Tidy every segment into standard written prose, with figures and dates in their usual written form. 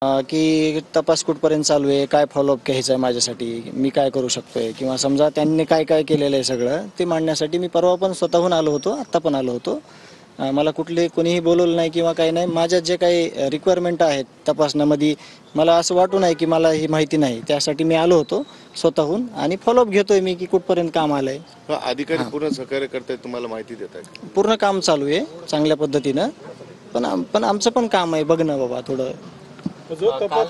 की तपास कुठपर्यंत चालू आहे, काय फॉलोअप घ्यायचं आहे माझ्यासाठी, मी काय करू शकतोय, किंवा समजा त्यांनी काय काय केलेलं आहे सगळं ते मांडण्यासाठी मी परवा पण स्वतःहून आलो होतो, आत्ता पण आलो होतो. मला कोणीही बोलवलं नाही किंवा काही नाही. माझ्या जे काही रिक्वायरमेंट आहेत तपासण्यामध्ये, मला असं वाटू नाही की मला ही माहिती नाही, त्यासाठी मी आलो होतो स्वतःहून आणि फॉलोअप घेतोय मी की कुठपर्यंत काम आलंय. अधिकारी पूर्ण सहकार्य करतायत, तुम्हाला माहिती देत आहेत? पूर्ण काम चालू आहे चांगल्या पद्धतीनं. पण आमचं पण काम आहे बघणं बाबा थोडं. काल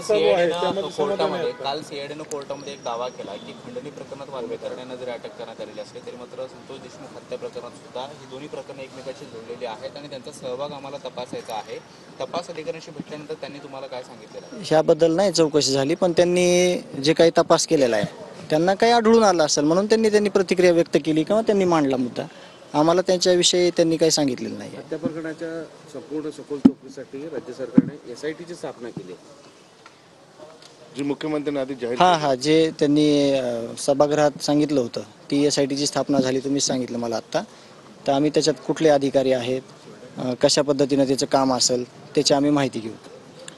सीआयडीनं कोर्टामध्ये एक दावा केला की खंडणी प्रकरणात वाल्वेकर यांना जरी अटक करण्यात आलेली असली तरी मात्र संतोष देशमुख हत्या प्रकरणात सुद्धा ही दोन्ही प्रकरणं एकमेकाशी जोडलेली आहेत आणि त्यांचा सहभाग आम्हाला तपासायचा आहे. तपास अधिकाऱ्यांशी भेटल्यानंतर त्यांनी तुम्हाला काय सांगितलेलं आहे? ह्याबद्दल नाही चौकशी झाली, पण त्यांनी जे काही तपास केलेला आहे त्यांना काही आढळून आलं असेल म्हणून त्यांनी प्रतिक्रिया व्यक्त केली किंवा त्यांनी मांडला मुद्दा. आम्हाला त्यांच्याविषयी त्यांनी काही सांगितलेलं नाही. हत्या प्रकरणाच्या संपूर्ण सखोल चौकशीसाठी राज्य सरकारने SITची स्थापना केली, जी मुख्यमंत्र्यांनी आधी जाहीर हा जे त्यांनी सभागृहात सांगितलं होतं ती SITची स्थापना झाली, तुम्हीच सांगितलं मला आत्ता. तर आम्ही त्याच्यात कुठले अधिकारी आहेत, कशा पद्धतीनं त्याचं काम असेल त्याची आम्ही माहिती घेऊ.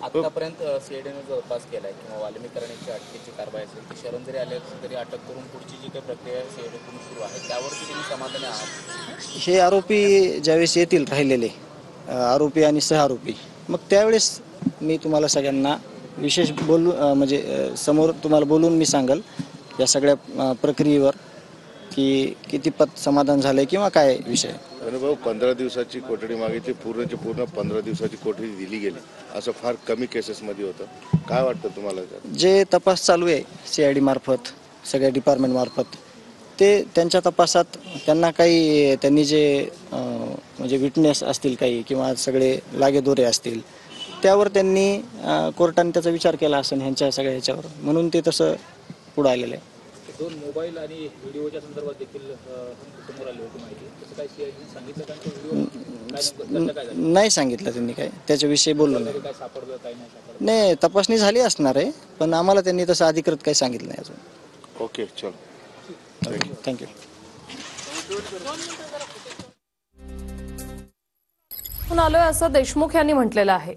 आतापर्यंत सीआयडीने जो तपास केलाय किंवा वाल्मीकरणाची अटकेची कारवाई असेल ती शरण जरी आले असेल तरी अटक करून पुढची जी काही प्रक्रिया सीआयडीकडून सुरू आहे त्यावरती तुम्ही समाधानी आहात? हे आरोपी ज्यावेळेस येतील राहिलेले आरोपी आणि सहआरोपी, मग त्यावेळेस मी तुम्हाला सगळ्यांना विशेष म्हणजे समोर तुम्हाला बोलून मी सांगेल या सगळ्या प्रक्रियेवर की कितीपत समाधान झालंय किंवा काय विषय. भाऊ 15 दिवसाची कोठडी मागितली, पूर्णची पूर्ण 15 दिवसाची कोठडी दिली गेली, असं फार कमी केसेसमध्ये होतं. काय वाटतं तुम्हाला? जे तपास चालू आहे CID मार्फत, सगळ्या डिपार्टमेंट मार्फत, ते त्यांच्या तपासात त्यांनी जे म्हणजे विटनेस असतील काही किंवा सगळे लागेदोरे असतील त्यावर त्यांनी कोर्टाने त्याचा विचार केला असेल ह्यांच्या सगळ्या ह्याच्यावर, म्हणून ते तसं पुढं आलेलं आहे. 2 मोबाईल आणि व्हिडिओच्या संदर्भात देखील समोर आली होती माहिती, तसं काय सीआयडीने सांगितलं का? व्हिडिओ नाही सांगितलं त्यांनी, काय त्याच्याविषयी बोललो नाही. काय सापडलं काय नाही सापडलं? नाही, तपासणी झाली असणार आहे पण आम्हाला त्यांनी तसं अधिकृत काही सांगितलं नाही अजून. ओके, चल, थँक्यू. आलोय असं देशमुख यांनी म्हटलेलं आहे.